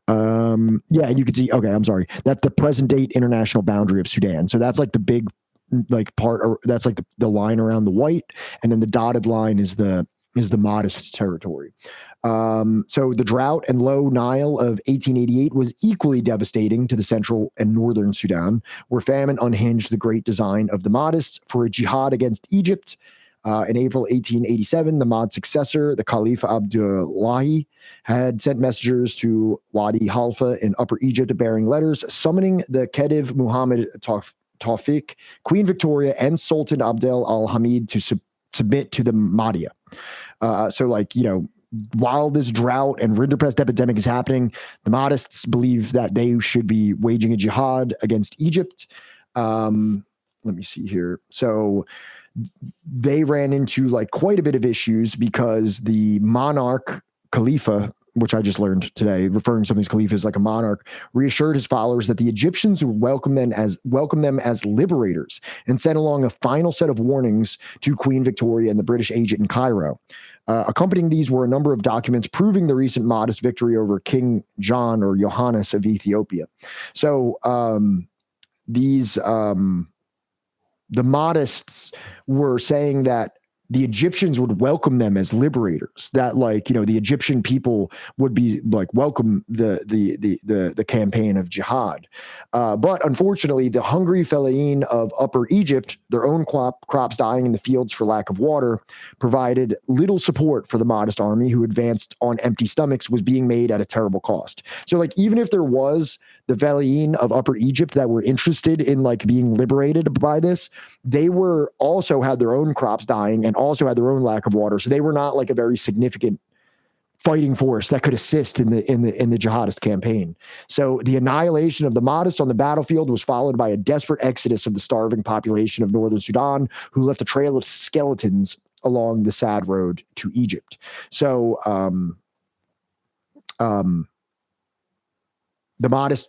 And you can see, okay, I'm sorry, that's the present date international boundary of Sudan. So that's like the big like part, or that's like the line around the white, and then the dotted line is the Modist territory. So the drought and low Nile of 1888 was equally devastating to the central and northern Sudan, where famine unhinged the great design of the Modists for a jihad against Egypt. In April 1887, the Mahdi's successor, the Caliph Abdullahi, had sent messengers to Wadi Halfa in Upper Egypt bearing letters summoning the Khedive Muhammad Tawfiq, Queen Victoria, and Sultan Abdel al-Hamid to submit to the Mahdiya. While this drought and rinderpest epidemic is happening, the Modists believe that they should be waging a jihad against Egypt. Let me see here. So they ran into like quite a bit of issues because the monarch Khalifa, which I just learned today, referring to some of these caliphs like a monarch, reassured his followers that the Egyptians would welcome them as liberators, and sent along a final set of warnings to Queen Victoria and the British agent in Cairo. Accompanying these were a number of documents proving the recent Modist victory over King John or Johannes of Ethiopia. So the Modists were saying that the Egyptians would welcome them as liberators, that the Egyptian people would be like welcome the campaign of jihad. But unfortunately, the hungry fellahin of Upper Egypt, their own crops dying in the fields for lack of water, provided little support for the Modist army, who advanced on empty stomachs, was being made at a terrible cost. So even if there was the fellahin of Upper Egypt that were interested in being liberated by this, they were also had their own crops dying and also had their own lack of water. So they were not a very significant fighting force that could assist in the jihadist campaign. So the annihilation of the Modist on the battlefield was followed by a desperate exodus of the starving population of northern Sudan, who left a trail of skeletons along the sad road to Egypt. So the Modist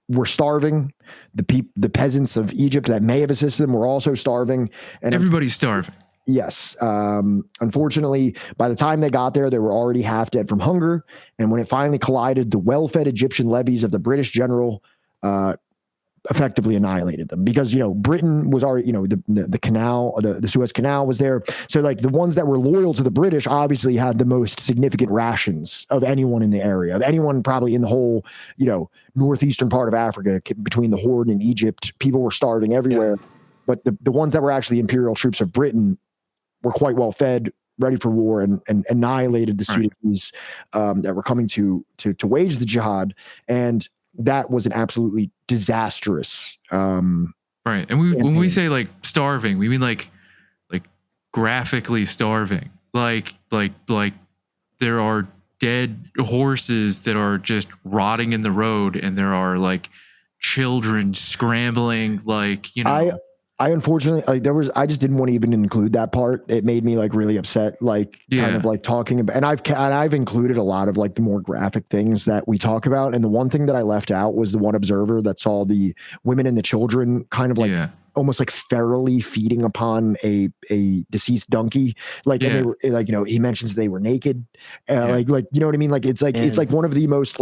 were starving. The peasants of Egypt that may have assisted them were also starving. And everybody's starving. Yes. Unfortunately, by the time they got there, they were already half dead from hunger. And when it finally collided, the well-fed Egyptian levies of the British general effectively annihilated them, because Britain was already the canal, the Suez Canal was there. So the ones that were loyal to the British obviously had the most significant rations of anyone in the area, of anyone probably in the whole northeastern part of Africa, between the Horn and Egypt. People were starving everywhere. Yeah. But the ones that were actually imperial troops of Britain were quite well fed, ready for war, and annihilated the Sudanese that were coming to wage the jihad. And that was an absolutely disastrous right. And when we say starving, we mean like graphically starving. Like there are dead horses that are just rotting in the road, and there are children scrambling. I unfortunately I just didn't want to even include that part. It made me really upset, kind of talking about, and I've included a lot of the more graphic things that we talk about. And the one thing that I left out was the one observer that saw the women and the children kind of almost ferally feeding upon a deceased donkey. And they were he mentions they were naked. You know what I mean? It's one of the most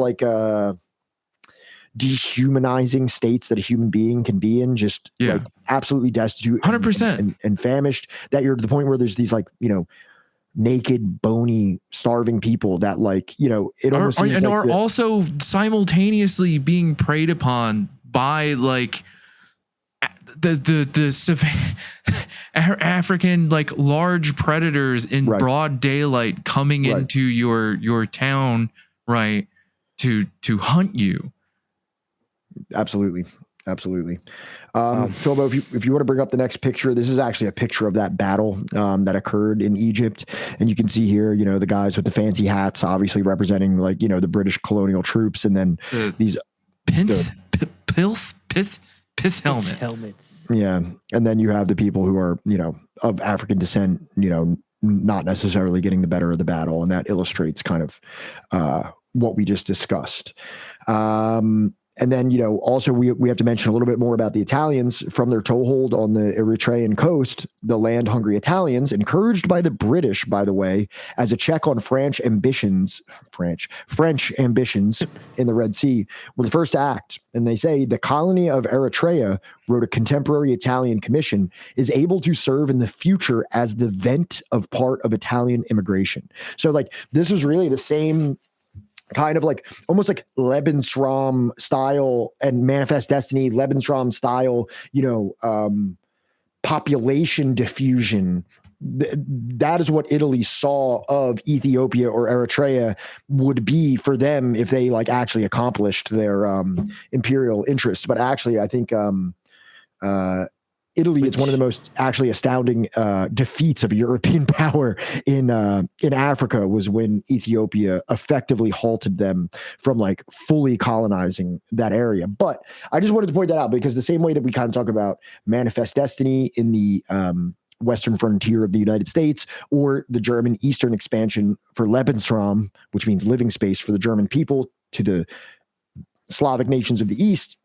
dehumanizing states that a human being can be in, just absolutely destitute, 100% and famished, that you're to the point where there's these naked, bony, starving people that it almost seems are also simultaneously being preyed upon by African like large predators in Right. broad daylight coming Right. into your town, right, to hunt you. Absolutely. Philbo, if you want to bring up the next picture, this is actually a picture of that battle that occurred in Egypt. And you can see here, you know, the guys with the fancy hats, obviously representing like, you know, the British colonial troops. And then these pith helmets. Yeah. And then you have the people who are, you know, of African descent, you know, not necessarily getting the better of the battle. And that illustrates kind of what we just discussed. And then, you know, also we have to mention a little bit more about the Italians from their toehold on the Eritrean coast. The land-hungry Italians, encouraged by the British, by the way, as a check on French ambitions in the Red Sea, were the first to act. And they say the colony of Eritrea, wrote a contemporary Italian commission, is able to serve in the future as the vent of part of Italian immigration. So, like, this was really the same kind of like almost like Lebensraum style and Manifest Destiny, Lebensraum style, you know, population diffusion. That is what Italy saw of Ethiopia or Eritrea would be for them if they like actually accomplished their imperial interests. But actually, I think Italy is one of the most actually astounding defeats of European power in Africa was when Ethiopia effectively halted them from like fully colonizing that area. But I just wanted to point that out because the same way that we kind of talk about Manifest Destiny in the western frontier of the United States, or the German Eastern expansion for Lebensraum, which means living space for the German people to the Slavic nations of the East,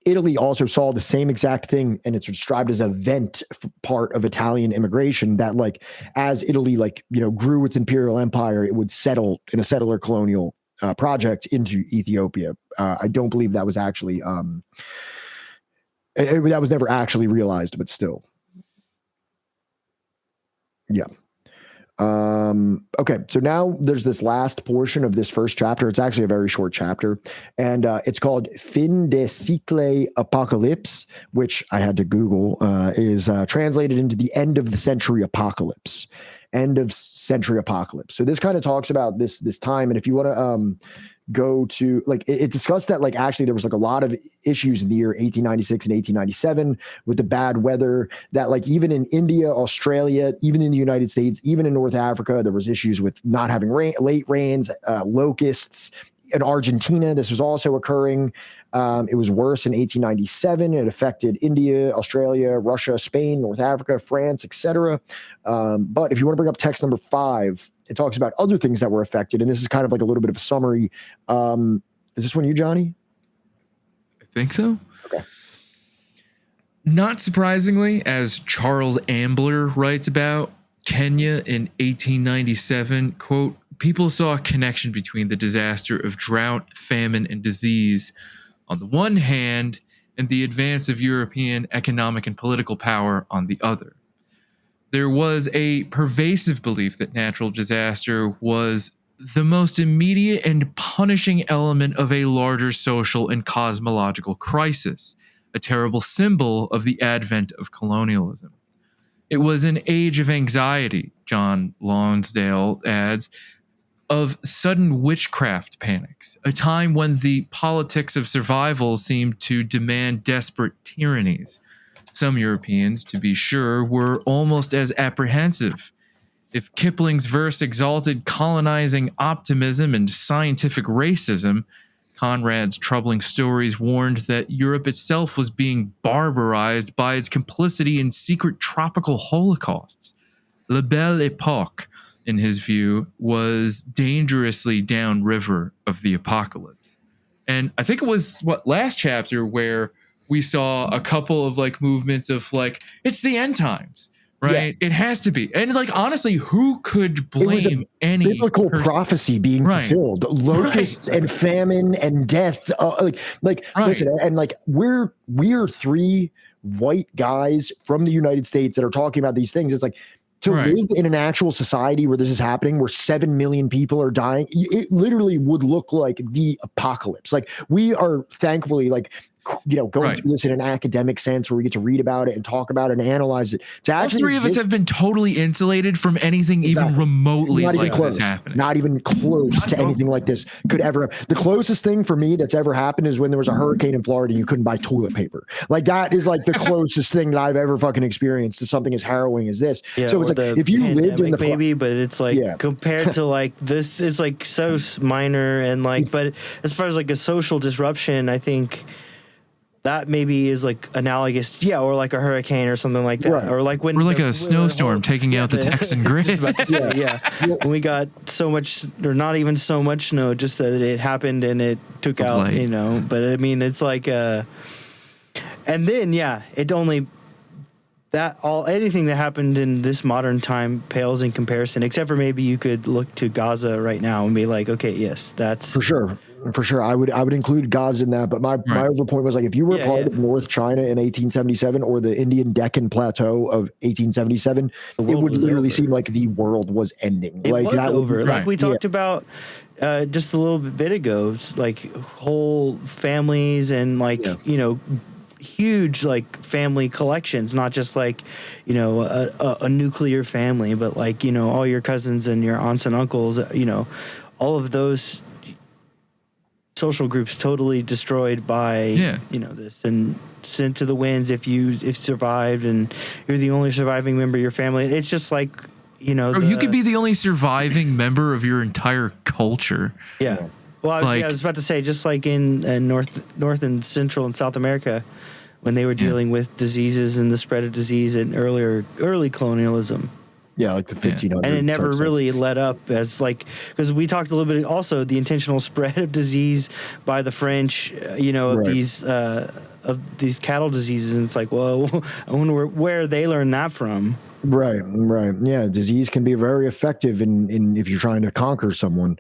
Italy also saw the same exact thing, and it's described as a vent part of Italian immigration that, like, as Italy, like, you know, grew its imperial empire, it would settle in a settler colonial project into Ethiopia. I don't believe that was actually, that was never actually realized, but still. Yeah. Okay, so now there's this last portion of this first chapter. It's actually a very short chapter, and it's called Fin de Siècle Apocalypse, which I had to Google, is translated into the end of the century apocalypse. End of century apocalypse. So this kind of talks about this time, and if you want to go to, like, it discussed that, like, actually there was like a lot of issues in the year 1896 and 1897 with the bad weather, that like even in India, Australia, even in the United States, even in North Africa, there was issues with not having late rains, locusts. In Argentina, this was also occurring. It was worse in 1897. It affected India, Australia, Russia, Spain, North Africa, France, etc. But if you want to bring up text number 5, it talks about other things that were affected, and this is kind of like a little bit of a summary. Is this one you, Johnny? I think so. Okay. Not surprisingly, as Charles Ambler writes about, Kenya in 1897, quote, people saw a connection between the disaster of drought, famine, and disease on the one hand, and the advance of European economic and political power on the other. There was a pervasive belief that natural disaster was the most immediate and punishing element of a larger social and cosmological crisis, a terrible symbol of the advent of colonialism. It was an age of anxiety, John Lonsdale adds, of sudden witchcraft panics, a time when the politics of survival seemed to demand desperate tyrannies. Some Europeans, to be sure, were almost as apprehensive. If Kipling's verse exalted colonizing optimism and scientific racism, Conrad's troubling stories warned that Europe itself was being barbarized by its complicity in secret tropical holocausts. La Belle Époque, in his view, was dangerously downriver of the apocalypse. And I think it was, last chapter where we saw a couple of like movements of like, it's the end times, right? Yeah. It has to be. And like, honestly, who could blame any biblical prophecy being fulfilled? Locusts and famine and death. Listen, and like we're 3 white guys from the United States that are talking about these things. It's like, to live in an actual society where this is happening, where 7 million people are dying, it literally would look like the apocalypse. Like, we are thankfully like going through this in an academic sense where we get to read about it and talk about it and analyze it. To all three of us have been totally insulated from anything even remotely like this happening. Not even close to anything like this could ever. The closest thing for me that's ever happened is when there was a hurricane in Florida and you couldn't buy toilet paper. Like that is like the closest thing that I've ever fucking experienced to something as harrowing as this. Yeah, so it's like if you lived in the maybe, but it's like compared to like this is like so minor and like, but as far as like a social disruption, I think that maybe is like analogous, or like a hurricane or something like that, or like when a snowstorm taking out the Texan grid. When we got so much, or not even so much snow, just that it happened and it took out, But I mean, it's like, and then it only. Anything that happened in this modern time pales in comparison, except for maybe you could look to Gaza right now and be like, okay, yes, that's for sure. I would include Gaza in that. But my over point was like, if you were part of North China in 1877 or the Indian Deccan Plateau of 1877, it would literally seem like the world was ending. It was over. Like we talked about just a little bit ago, it's like whole families and like, huge like family collections, not just like a nuclear family, but like all your cousins and your aunts and uncles, all of those social groups totally destroyed by this and sent to the winds if you survived and you're the only surviving member of your family. It's just like you could be the only surviving member of your entire culture. Well, I was about to say, just like in North and Central and South America, when they were dealing with diseases and the spread of disease and early colonialism. Yeah, like the 1500s. And it never really let up as like, because we talked a little bit also the intentional spread of disease by the French, of these cattle diseases. And it's like, well, I wonder where they learned that from. Right. Yeah, disease can be very effective in if you're trying to conquer someone.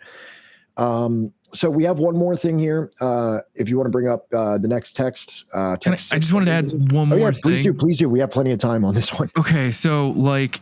So we have one more thing here. If you want to bring up the next text. I just wanted to add one more thing. Please do. We have plenty of time on this one. Okay, so like,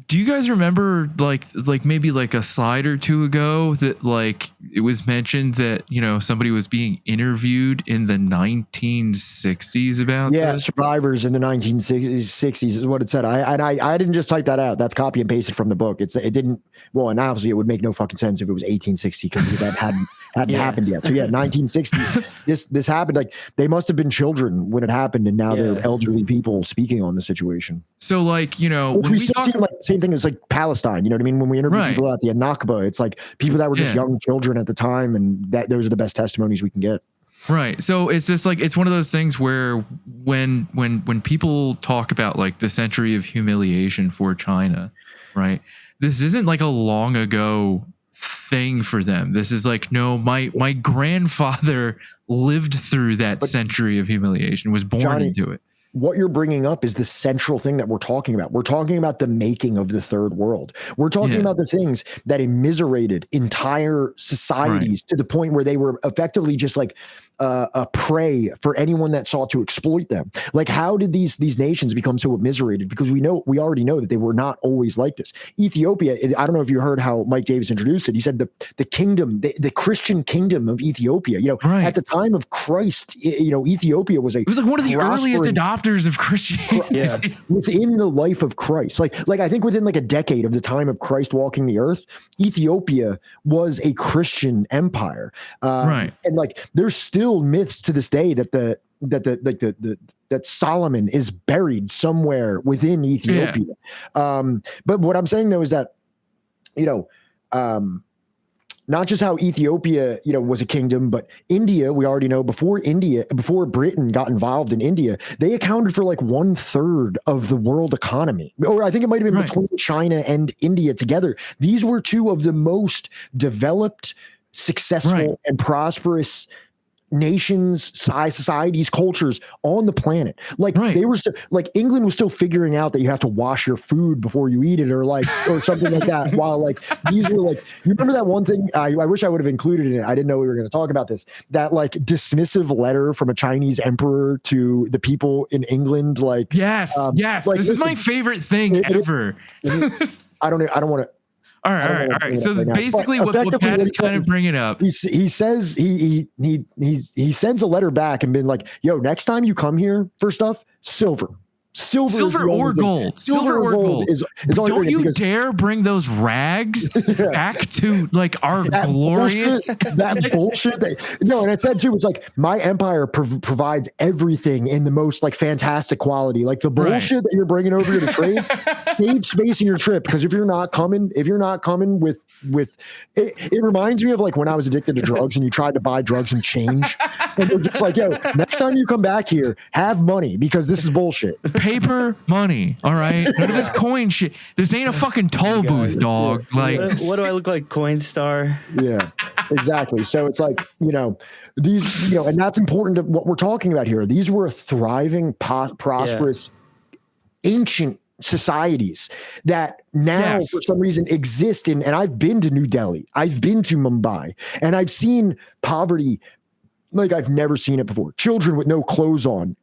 do you guys remember like maybe like a slide or two ago that like it was mentioned that somebody was being interviewed in the 1960s about this? Survivors in the 1960s is what it said. I didn't just type that out. That's copy and pasted from the book. It didn't. Well, and obviously it would make no fucking sense if it was 1860 because that hadn't happened yet. So 1960. this happened. Like they must have been children when it happened, and now they're elderly people speaking on the situation. So like which when we still see like same thing as like Palestine. You know what I mean? When we interview people at the Nakba, it's like people that were just young children at the time, and those are the best testimonies we can get. Right. So it's just like, it's one of those things where when people talk about like the century of humiliation for China, right? This isn't like a long ago thing for them. This is like, no, my grandfather lived through that century of humiliation, was born into it. What you're bringing up is the central thing that we're talking about. We're talking about the making of the third world. We're talking about the things that immiserated entire societies to the point where they were effectively just like a prey for anyone that sought to exploit them. Like, how did these nations become so immiserated? Because we already know that they were not always like this. Ethiopia, I don't know if you heard how Mike Davis introduced it. He said the kingdom, the Christian kingdom of Ethiopia, at the time of Christ, Ethiopia was it was like one of the earliest adopters of Christianity. Within the life of Christ. Like I think within like a decade of the time of Christ walking the earth, Ethiopia was a Christian empire. And like there's still myths to this day that that Solomon is buried somewhere within Ethiopia. But what I'm saying though is that not just how Ethiopia was a kingdom, but India, we already know before Britain got involved in India, they accounted for like 1/3 of the world economy, or I think it might have been between China and India together. These were two of the most developed, successful and prosperous nations, societies, cultures on the planet. Like they were like England was still figuring out that you have to wash your food before you eat it, or something like that. While like these were like, you remember that one thing? I wish I would have included in it. I didn't know we were going to talk about this. That like dismissive letter from a Chinese emperor to the people in England. Like yes. Like, this is my favorite thing ever. I don't want to. All right. So basically, what Pat is kind of bringing up, he says he sends a letter back and been like, "Yo, next time you come here for stuff, silver or gold. Silver or gold is don't you dare bring those rags back to like our glorious bullshit. No, and it said too, it's like my empire provides everything in the most like fantastic quality. Like the bullshit that you're bringing over here to trade, save space in your trip, because if you're not coming with it reminds me of like when I was addicted to drugs and you tried to buy drugs and change, and they're just like, yo, next time you come back here, have money because this is bullshit. Paper money, all right? None of this coin shit. This ain't a fucking toll booth, dog. Yeah. Like, what do I look like, Coinstar? Yeah, exactly. So it's like, these, and that's important to what we're talking about here. These were thriving, prosperous, ancient societies that now for some reason exist in, and I've been to New Delhi, I've been to Mumbai, and I've seen poverty like I've never seen it before. Children with no clothes on,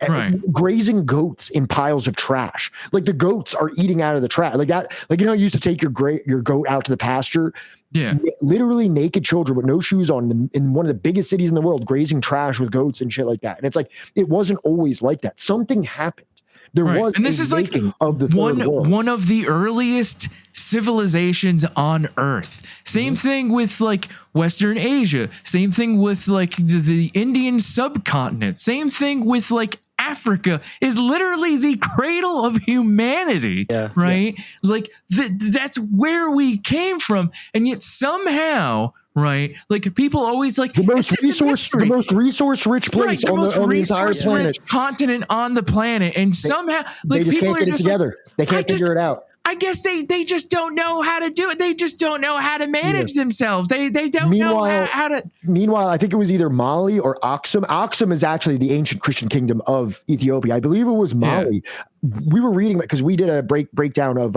grazing goats in piles of trash. Like the goats are eating out of the trash. Like that. Like, you used to take your goat out to the pasture. Yeah. Literally naked children with no shoes on in one of the biggest cities in the world, grazing trash with goats and shit like that. And it's like, it wasn't always like that. Something happened. There was, and this is like of the one of the earliest civilizations on Earth. Same thing with like Western Asia. Same thing with like the Indian subcontinent. Same thing with like Africa is literally the cradle of humanity, right? Yeah. Like that's where we came from, and yet somehow. Right, like people always like the most resource rich place on the entire planet, continent on the planet, and somehow like they just people can't get it together. They can't figure it out. I guess they just don't know how to do it. They just don't know how to manage themselves. They don't know how to. Meanwhile, I think it was either Mali or Aksum. Aksum is actually the ancient Christian kingdom of Ethiopia. I believe it was Mali. Yeah. We were reading because we did a breakdown of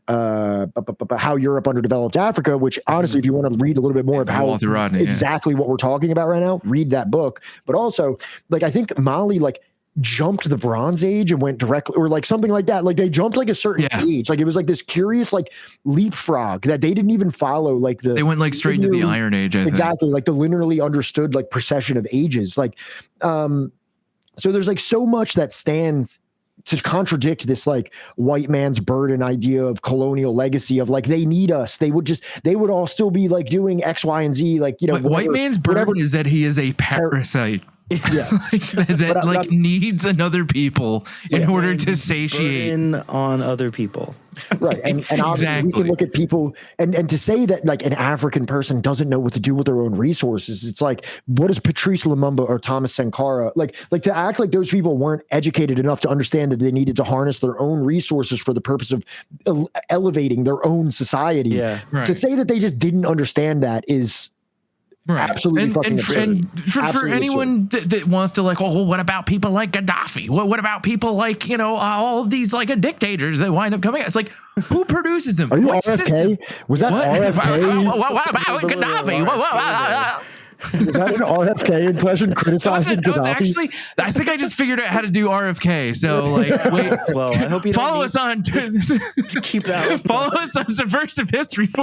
how Europe underdeveloped Africa, which honestly, if you want to read a little bit more of how exactly what we're talking about right now, read that book. But also, like, I think Mali, like, jumped the Bronze Age and went directly, or like something like that. Like they jumped like a certain age. Like it was like this curious like leapfrog that they didn't even follow. Like they went like straight into the Iron Age. Exactly. Like the linearly understood like procession of ages. Like, so there's like so much that stands to contradict this like white man's burden idea of colonial legacy of like, they need us. They would all still be like doing X, Y, and Z. Like, white man's burden is that he is a parasite. Yeah, that needs another people in order to satiate on other people. Right. And obviously we can look at people and to say that like an African person doesn't know what to do with their own resources. It's like, what is Patrice Lumumba or Thomas Sankara? Like to act like those people weren't educated enough to understand that they needed to harness their own resources for the purpose of elevating their own society. Yeah. Right. To say that they just didn't understand that is absolutely fucking absurd. And for anyone that wants to like, well, what about people like Gaddafi? What about people like, all of these like dictators that wind up coming out? It's like, who produces them? Are you RFK? System? Was that RFK? What about Gaddafi? Is that an RFK impression criticizing Gaddafi? Actually, I think I just figured out how to do RFK. So like, wait. Well, I hope you follow us on keep that. Follow us on Subversive History /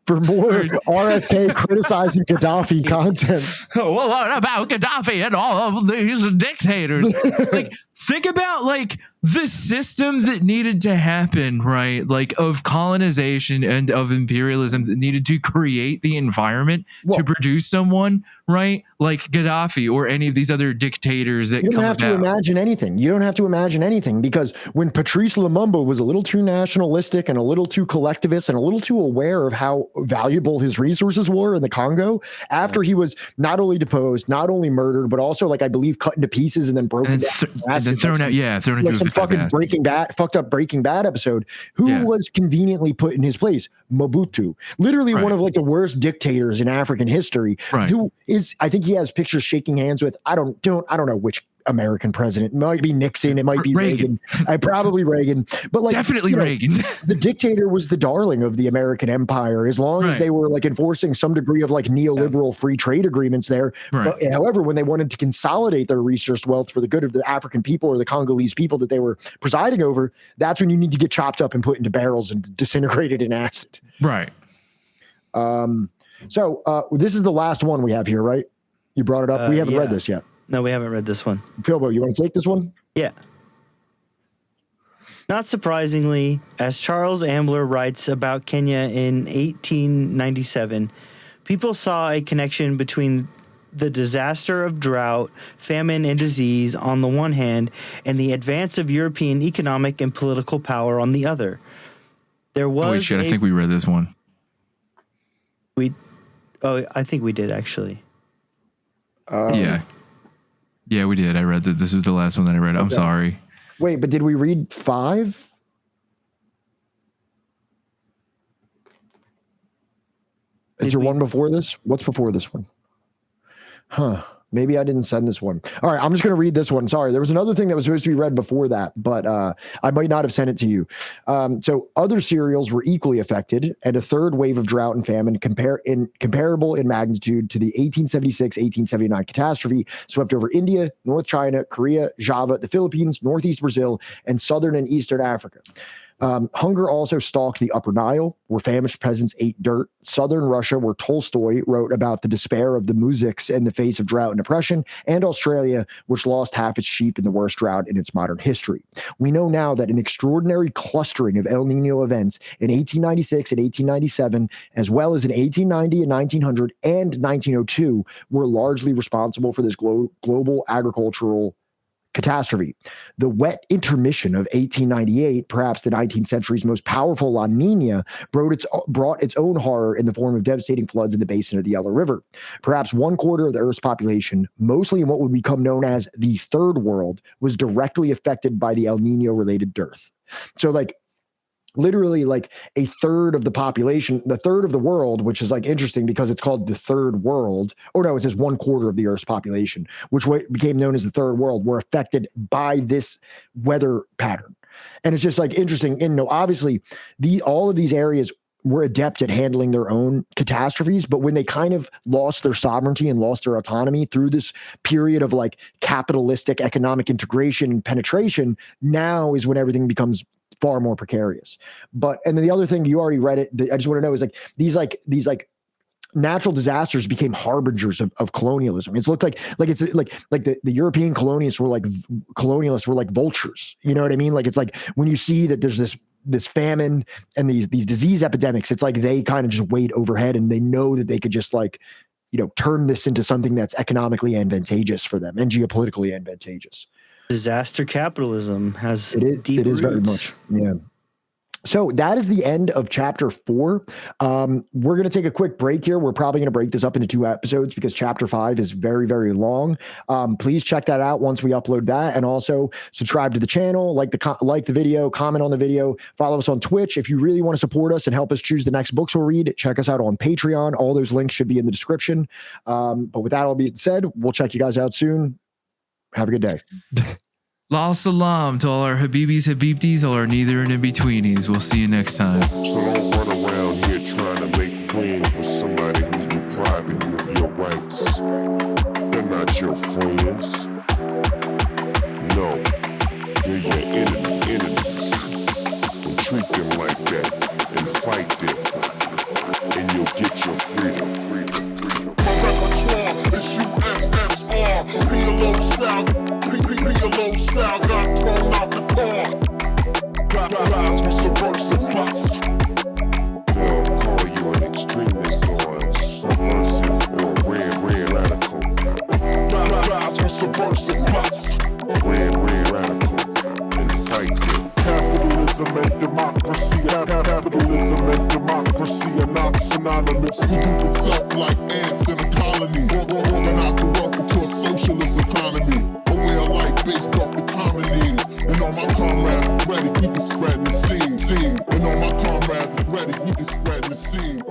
for more RFK criticizing Gaddafi content. Well, what about Gaddafi and all of these dictators? Like, think about like the system that needed to happen, right? Like of colonization and of imperialism that needed to create the environment to produce someone, right? Like Gaddafi or any of these other dictators that you don't have to imagine anything. You don't have to imagine anything because when Patrice Lumumba was a little too nationalistic and a little too collectivist and a little too aware of how valuable his resources were in the Congo, after he was not only deposed, not only murdered, but also like I believe cut into pieces and then broken and then thrown out. Yeah, thrown into some fucking fucked up Breaking Bad episode. Who was conveniently put in his place? Mobutu, literally one of like the worst dictators in African history. Who is? I think he has pictures shaking hands with. I don't know which American president. It might be Nixon. It might be Reagan. Probably Reagan. But like definitely Reagan. The dictator was the darling of the American empire, as long as they were like enforcing some degree of like neoliberal free trade agreements there. But, however, when they wanted to consolidate their resourced wealth for the good of the African people or the Congolese people that they were presiding over, that's when you need to get chopped up and put into barrels and disintegrated in acid. Right. So this is the last one we have here, right? You brought it up. We haven't read this yet. No, we haven't read this one. Philbo, you want to take this one? Yeah. Not surprisingly, as Charles Ambler writes about Kenya in 1897, people saw a connection between the disaster of drought, famine, and disease on the one hand, and the advance of European economic and political power on the other. There was Holy shit, I think we read this one. I think we did, actually. Yeah, we did. I read that. This was the last one that I read. I'm sorry. Wait, but did we read 5? Is there one before this? What's before this one? Huh. Maybe I didn't send this one. All right, I'm just going to read this one. Sorry. There was another thing that was supposed to be read before that, but I might not have sent it to you. So other cereals were equally affected, and a third wave of drought and famine comparable in magnitude to the 1876-1879 catastrophe swept over India, North China, Korea, Java, the Philippines, Northeast Brazil, and Southern and Eastern Africa. Hunger also stalked the Upper Nile, where famished peasants ate dirt. Southern Russia, where Tolstoy wrote about the despair of the muziks in the face of drought and oppression. And Australia, which lost half its sheep in the worst drought in its modern history. We know now that an extraordinary clustering of El Nino events in 1896 and 1897, as well as in 1890 and 1900 and 1902, were largely responsible for this global agricultural catastrophe. The wet intermission of 1898, perhaps the 19th century's most powerful La Nina, brought its own horror in the form of devastating floods in the basin of the Yellow River. Perhaps 1/4 of the Earth's population, mostly in what would become known as the Third World, was directly affected by the El Nino-related dearth. So, like, literally like a third of the population, the third of the world, which is like interesting because it's called the Third World. Or no, it says 1/4 of the Earth's population, which became known as the Third World, were affected by this weather pattern. And it's just like interesting. And obviously all of these areas were adept at handling their own catastrophes, but when they kind of lost their sovereignty and lost their autonomy through this period of like capitalistic economic integration and penetration, now is when everything becomes far more precarious. And then the other thing, you already read it, I just want to know, is like these natural disasters became harbingers of colonialism. It's looked like the European colonialists were like vultures. You know what I mean? Like, it's like when you see that there's this famine and these disease epidemics, it's like they kind of just wait overhead and they know that they could just like, turn this into something that's economically advantageous for them and geopolitically advantageous. Disaster capitalism has deep roots. Very much. Yeah. So that is the end of chapter 4. We're going to take a quick break here. We're probably going to break this up into 2 episodes because chapter 5 is very, very long. Please check that out once we upload that, and also subscribe to the channel, like the video, comment on the video, follow us on Twitch. If you really want to support us and help us choose the next books we'll read, check us out on Patreon. All those links should be in the description. But with that all being said, we'll check you guys out soon. Have a good day. Lal salam to all our Habibis, Habibtis, all our neither and in-betweenies. We'll see you next time. So don't run around here trying to make friends with somebody who's depriving you of your rights. They're not your friends. No, they're your enemies. And treat them like that and fight them. And you'll get your freedom. My repertoire is USSR. Be a low style. Be a low style. Got thrown out the car. Rise with subversive plots. They'll call you an extremist or subversive or red radical. Rise with subversive plots. Red radical. And fight them. Capitalism and democracy. Capitalism and democracy are not synonymous. We do this up like ants in a colony. Organize the wealth into a socialist economy. A way of life based off the common needs. And all my comrades is ready, we can spread the seed. And all my comrades is ready, we can spread the seed.